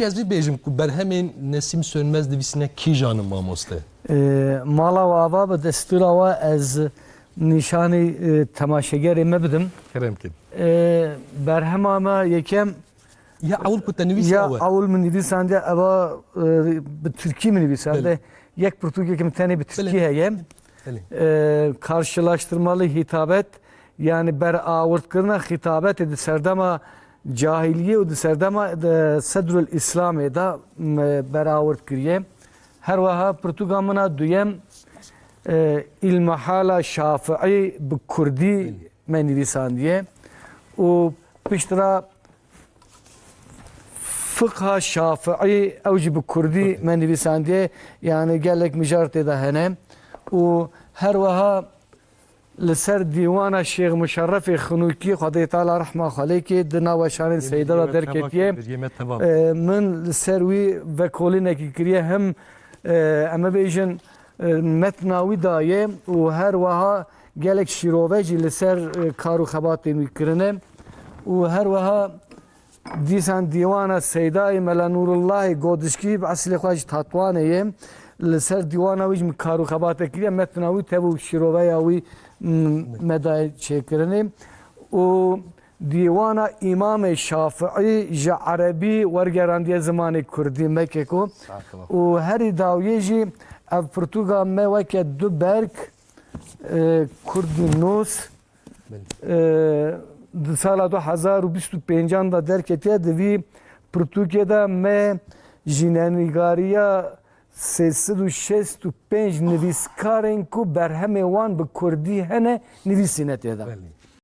Ez bir bejim ku berhemên Nesim Sönmez divîsine kî janın mamoste? Mala wava bi destûra we ez nîşanî temaşegerê me bidim. Kerem kin. Berhema me yekem Ya awul ku te nivîsî ya ew e. awul min nivîsande eva bi Türkî min nivîsande. Yek Portugekî min tenê bi Türkî heye. Karşılaştırmalı hitabet yani ber awurtkirina hitabetê di serdema cahiliye û di serdema sedrul İslamê da berawurt kiriye. Her wiha Portugal mina duyem İlmihala Şafii bi Kurdî me nivîsandiye û piştira Fıkha Şafii ew jî bi Kurdî me nivîsandiye yani gelek mijar tê de hene û her wiha li ser dîwana Şêx Muşerrefê Xunûkî Xwedê Teala rehma xelêkê di nava şanên Seyda da derketiye min li ser wî vekolînekî kiriye hem em ê bêjin metna wî daye û her wiha gelek şîrove jî li ser kar û xebatên wî kirine û her wiha dîsan dîwana Seydayê Mela Nûrullahê Godişkî bi eslê xwe ji Tatwanê ye li ser dîwana wî jî min kar û xebatê kiriye metna wî tev û şîroveya wî medayê çêkirinê û dîwana İmamê Şafii ji Erebî wergerandiye zimanê Kurdî meke ku û herî dawiyê jî ev Portugal me weke du berk Kurdî nûs di sala 2025 da derketiye di vî Portugal'da me jinenîgariya 365 nivîskarên ku berhemê wan bi Kurdî hene nivîsîne tê de.